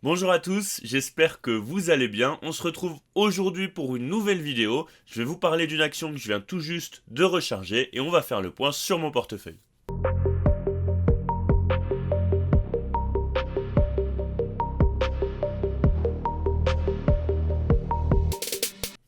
Bonjour à tous, j'espère que vous allez bien. On se retrouve aujourd'hui pour une nouvelle vidéo. Je vais vous parler d'une action que je viens tout juste de recharger et on va faire le point sur mon portefeuille.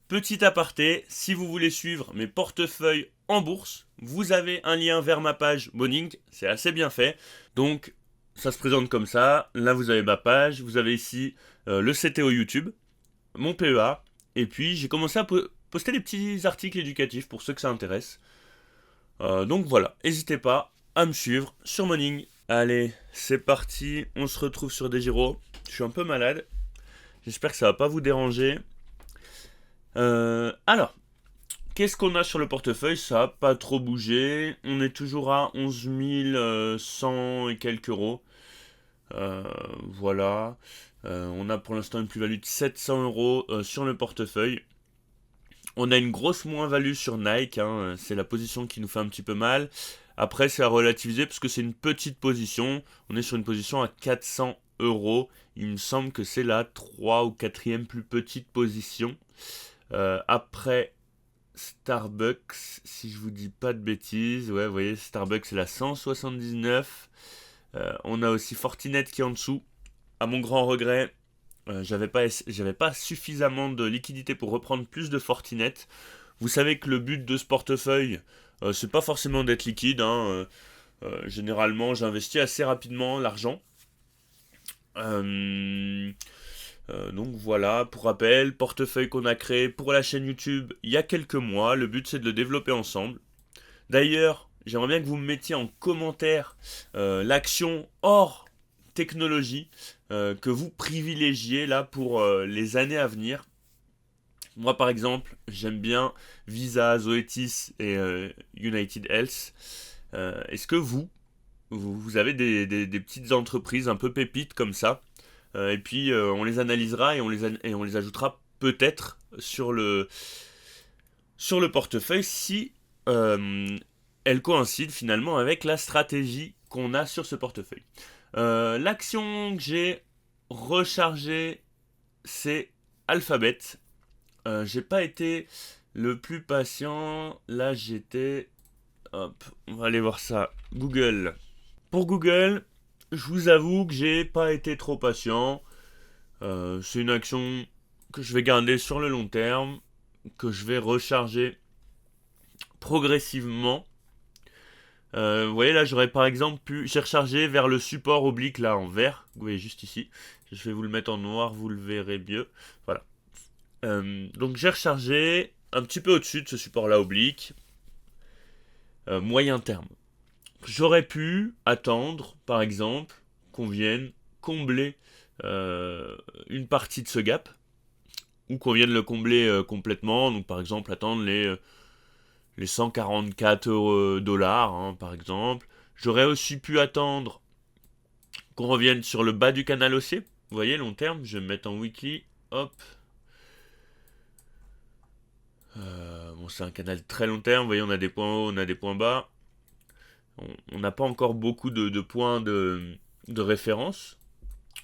Petit aparté, si vous voulez suivre mes portefeuilles en bourse, vous avez un lien vers ma page Morning, c'est assez bien fait. Donc ça se présente comme ça, là vous avez ma page, vous avez ici le CTO YouTube, mon PEA, et puis j'ai commencé à poster des petits articles éducatifs pour ceux que ça intéresse. Donc voilà, n'hésitez pas à me suivre sur Morning. Allez, c'est parti, on se retrouve sur DeGiro. Je suis un peu malade, j'espère que ça va pas vous déranger. Alors, qu'est-ce qu'on a sur le portefeuille? Ça n'a pas trop bougé, on est toujours à 11 100 et quelques euros. Voilà, on a pour l'instant une plus-value de 700 euros sur le portefeuille. On a une grosse moins-value sur Nike, hein, c'est la position qui nous fait un petit peu mal. Après, c'est à relativiser parce que c'est une petite position. On est sur une position à 400 euros. Il me semble que c'est la 3 ou 4e plus petite position. Après Starbucks, si je vous dis pas de bêtises, ouais, vous voyez, Starbucks c'est la 179. On a aussi Fortinet qui est en dessous. À mon grand regret, j'avais pas suffisamment de liquidité pour reprendre plus de Fortinet. Vous savez que le but de ce portefeuille, c'est pas forcément d'être liquide, hein. Généralement, j'investis assez rapidement l'argent. Donc voilà, pour rappel, portefeuille qu'on a créé pour la chaîne YouTube il y a quelques mois. Le but c'est de le développer ensemble. D'ailleurs, j'aimerais bien que vous me mettiez en commentaire l'action hors technologie que vous privilégiez là pour les années à venir. Moi par exemple, j'aime bien Visa, Zoetis et United Health. Est-ce que vous avez des petites entreprises un peu pépites comme ça? Et puis on les analysera et on les ajoutera peut-être sur le portefeuille si elles coïncident finalement avec la stratégie qu'on a sur ce portefeuille. L'action que j'ai rechargée, c'est Alphabet. J'ai pas été le plus patient. Là, j'étais. Hop, on va aller voir ça. Google. Pour Google, je vous avoue que j'ai pas été trop patient. C'est une action que je vais garder sur le long terme, que je vais recharger progressivement. Vous voyez là, j'aurais par exemple j'ai rechargé vers le support oblique là en vert. Vous voyez juste ici. Je vais vous le mettre en noir, vous le verrez mieux. Voilà. Donc j'ai rechargé un petit peu au-dessus de ce support là oblique. Moyen terme. J'aurais pu attendre, par exemple, qu'on vienne combler une partie de ce gap, ou qu'on vienne le combler complètement, donc par exemple attendre les 144 dollars, hein, par exemple. J'aurais aussi pu attendre qu'on revienne sur le bas du canal haussier, vous voyez, long terme, je vais me mettre en weekly, hop. Bon, c'est un canal très long terme, vous voyez, on a des points hauts, on a des points bas. On n'a pas encore beaucoup de points de référence.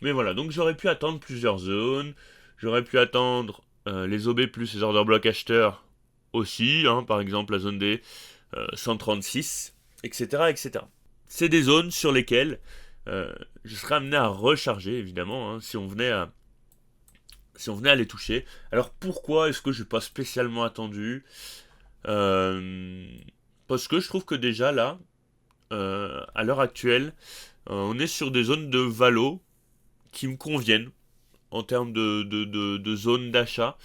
Mais voilà, donc j'aurais pu attendre plusieurs zones. J'aurais pu attendre les OB plus les order block acheteurs aussi, hein, par exemple la zone des 136, etc., etc. C'est des zones sur lesquelles je serais amené à recharger, évidemment, hein, si on venait à les toucher. Alors pourquoi est-ce que je n'ai pas spécialement attendu? Parce que je trouve que déjà là, à l'heure actuelle, on est sur des zones de valo qui me conviennent en termes de zone d'achat.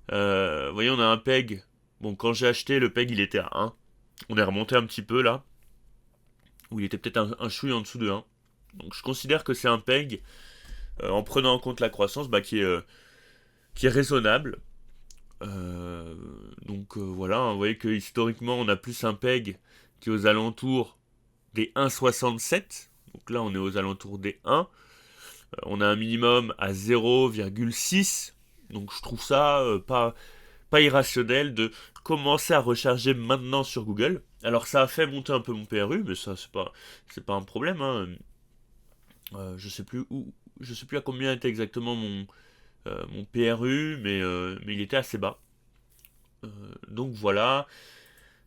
Vous voyez, on a un PEG. Bon, quand j'ai acheté, le PEG il était à 1. On est remonté un petit peu là, où il était peut-être un chouille en dessous de 1. Donc je considère que c'est un PEG, en prenant en compte la croissance, qui est raisonnable. Donc voilà, hein, vous voyez que historiquement on a plus un PEG qui est aux alentours des 1,67. Donc là on est aux alentours des 1. On a un minimum à 0,6. Donc je trouve ça pas irrationnel de commencer à recharger maintenant sur Google. Alors ça a fait monter un peu mon PRU, mais ça c'est pas un problème, hein. Je sais plus où Je sais plus à combien était exactement mon PRU, mais il était assez bas. Donc voilà.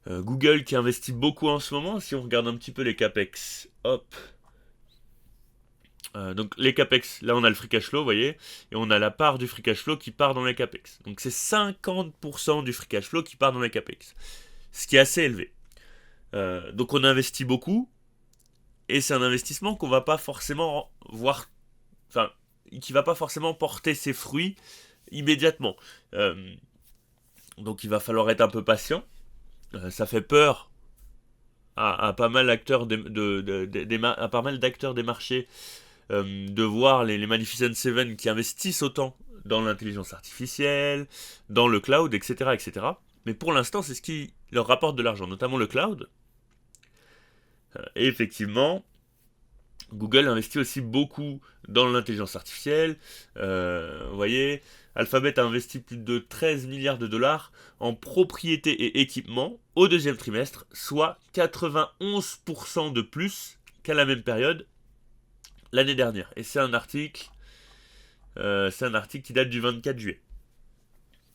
Google qui investit beaucoup en ce moment, si on regarde un petit peu les CAPEX. Hop. Donc les CAPEX, là on a le free cash flow, vous voyez, et on a la part du free cash flow qui part dans les CAPEX. Donc c'est 50% du free cash flow qui part dans les CAPEX. Ce qui est assez élevé. Donc on investit beaucoup, et c'est un investissement qu'on va pas forcément voir, enfin, qui va pas forcément porter ses fruits immédiatement. Euh, donc il va falloir être un peu patient. Ça fait peur à pas mal d'acteurs à pas mal d'acteurs des marchés de voir les Magnificent Seven qui investissent autant dans l'intelligence artificielle, dans le cloud, etc., etc. Mais pour l'instant, c'est ce qui leur rapporte de l'argent, notamment le cloud. Et effectivement, Google investit aussi beaucoup dans l'intelligence artificielle. Vous voyez, Alphabet a investi plus de 13 milliards de dollars en propriété et équipement au deuxième trimestre, soit 91% de plus qu'à la même période l'année dernière. Et c'est un article qui date du 24 juillet.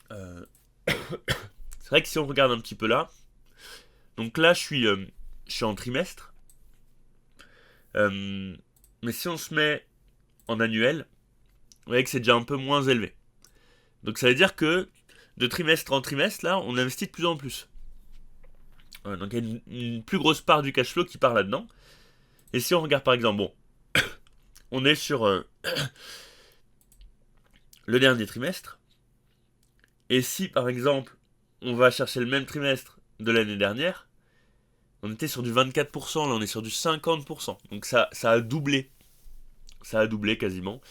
C'est vrai que si on regarde un petit peu là, donc là je suis en trimestre, mais si on se met en annuel, vous voyez que c'est déjà un peu moins élevé. Donc ça veut dire que de trimestre en trimestre, là, on investit de plus en plus. Donc il y a une plus grosse part du cash flow qui part là-dedans. Et si on regarde par exemple, bon, on est sur le dernier trimestre. Et si par exemple, on va chercher le même trimestre de l'année dernière, on était sur du 24%, là on est sur du 50%. Donc ça a doublé. Ça a doublé quasiment.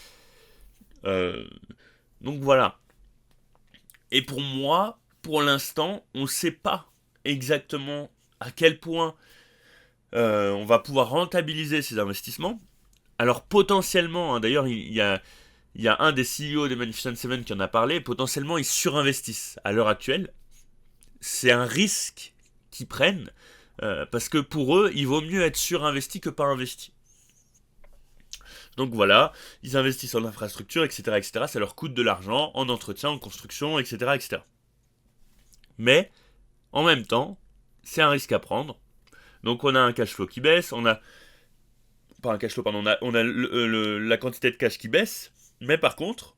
Euh, donc voilà. Et pour moi, pour l'instant, on ne sait pas exactement à quel point on va pouvoir rentabiliser ces investissements. Alors potentiellement, hein, d'ailleurs il y a un des CEO des Magnificent Seven qui en a parlé, potentiellement ils surinvestissent à l'heure actuelle. C'est un risque qu'ils prennent, parce que pour eux, il vaut mieux être surinvesti que pas investi. Donc voilà, ils investissent en infrastructure, etc., etc. Ça leur coûte de l'argent en entretien, en construction, etc., etc. Mais, en même temps, c'est un risque à prendre. Donc on a un cash flow qui baisse, on a... Pas un cash flow, pardon, on a la quantité de cash qui baisse, mais par contre,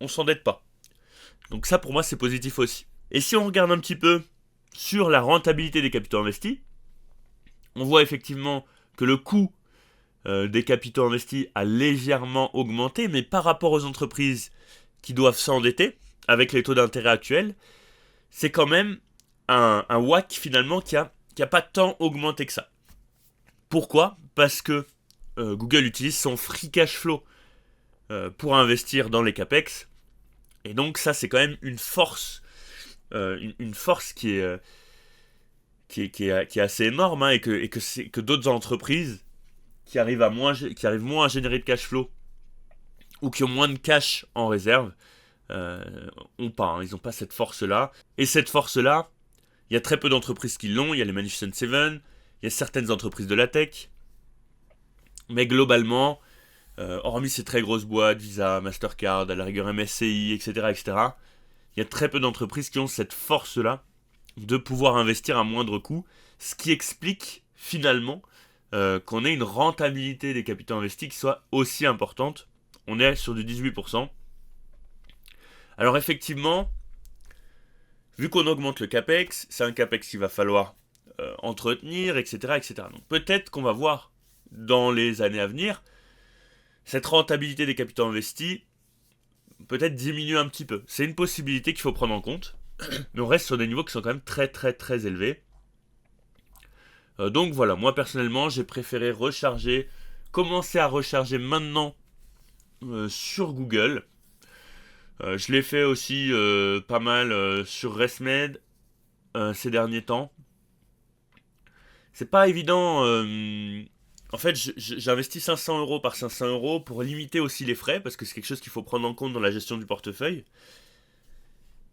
on s'endette pas. Donc ça pour moi c'est positif aussi. Et si on regarde un petit peu sur la rentabilité des capitaux investis, on voit effectivement que le coût des capitaux investis a légèrement augmenté, mais par rapport aux entreprises qui doivent s'endetter, avec les taux d'intérêt actuels, c'est quand même un WACC finalement qui a pas tant augmenté que ça. Pourquoi ? Parce que Google utilise son free cash flow pour investir dans les CAPEX, et donc ça c'est quand même une force, une force qui est assez énorme, hein, et que d'autres entreprises qui arrivent moins à générer de cash flow ou qui ont moins de cash en réserve ont pas. Hein, ils n'ont pas cette force-là. Et cette force-là, il y a très peu d'entreprises qui l'ont. Il y a les Magnificent Seven, il y a certaines entreprises de la tech. Mais globalement, hormis ces très grosses boîtes, Visa, Mastercard, à la rigueur MSCI, etc., etc., il y a très peu d'entreprises qui ont cette force-là de pouvoir investir à moindre coût, ce qui explique finalement qu'on ait une rentabilité des capitaux investis qui soit aussi importante. On est sur du 18%. Alors effectivement, vu qu'on augmente le CAPEX, c'est un CAPEX qu'il va falloir entretenir, etc., etc. Donc peut-être qu'on va voir dans les années à venir cette rentabilité des capitaux investis peut-être diminuer un petit peu. C'est une possibilité qu'il faut prendre en compte, mais on reste sur des niveaux qui sont quand même très très très élevés. Donc voilà, moi personnellement, j'ai préféré commencer à recharger maintenant sur Google. Je l'ai fait aussi pas mal sur ResMed ces derniers temps. C'est pas évident. En fait, j'investis 500 € par 500 € pour limiter aussi les frais, parce que c'est quelque chose qu'il faut prendre en compte dans la gestion du portefeuille.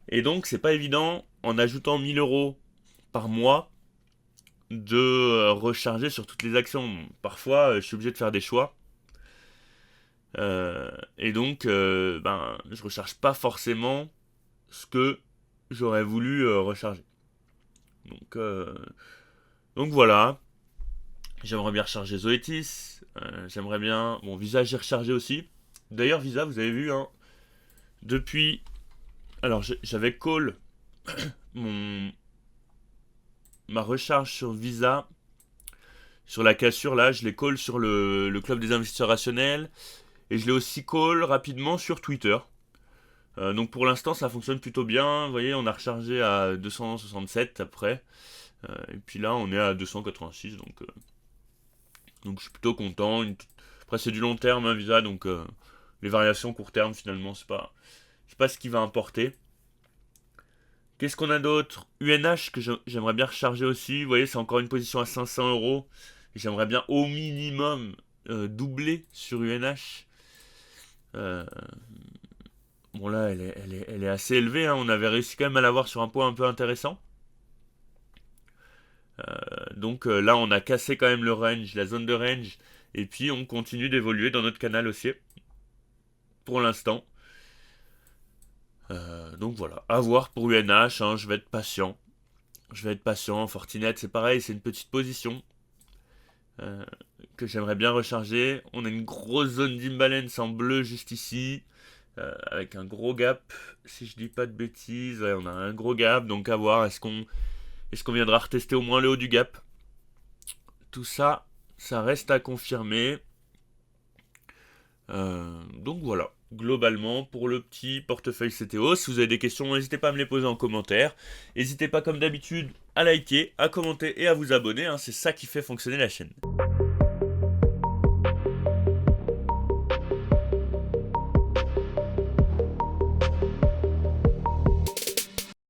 Et donc, c'est pas évident, en ajoutant 1000 € par mois, de recharger sur toutes les actions. Parfois, je suis obligé de faire des choix. Et donc, je recharge pas forcément ce que j'aurais voulu recharger. Donc, euh, donc voilà. J'aimerais bien recharger Zoetis. J'aimerais bien. Bon, Visa, j'ai rechargé aussi. D'ailleurs, Visa, vous avez vu, hein, depuis. Alors, j'avais call mon ma recharge sur Visa. Sur la cassure, là, je l'ai call sur le club des investisseurs rationnels. Et je l'ai aussi call rapidement sur Twitter. Donc pour l'instant, ça fonctionne plutôt bien. Vous voyez, on a rechargé à 267 après. Et puis là, on est à 286. Donc je suis plutôt content. Après, c'est du long terme, hein, Visa. Donc les variations court terme, finalement, c'est pas ce qui va importer. Qu'est-ce qu'on a d'autre? UNH que j'aimerais bien recharger aussi. Vous voyez, c'est encore une position à 500 euros. J'aimerais bien au minimum doubler sur UNH. Euh, bon là, elle est assez élevée, hein. On avait réussi quand même à l'avoir sur un point un peu intéressant. Là, on a cassé quand même le range, la zone de range. Et puis, on continue d'évoluer dans notre canal haussier. Pour l'instant. Donc voilà, à voir pour UNH, hein, je vais être patient. Je vais être patient. Fortinet, c'est pareil, c'est une petite position euh, que j'aimerais bien recharger. On a une grosse zone d'imbalance en bleu juste ici, avec un gros gap. Si je dis pas de bêtises, ouais, on a un gros gap. Donc à voir, est-ce qu'on viendra retester au moins le haut du gap? Tout ça, ça reste à confirmer. Donc voilà, globalement pour le petit portefeuille CTO. Si vous avez des questions, n'hésitez pas à me les poser en commentaire. N'hésitez pas comme d'habitude à liker, à commenter et à vous abonner, hein, c'est ça qui fait fonctionner la chaîne.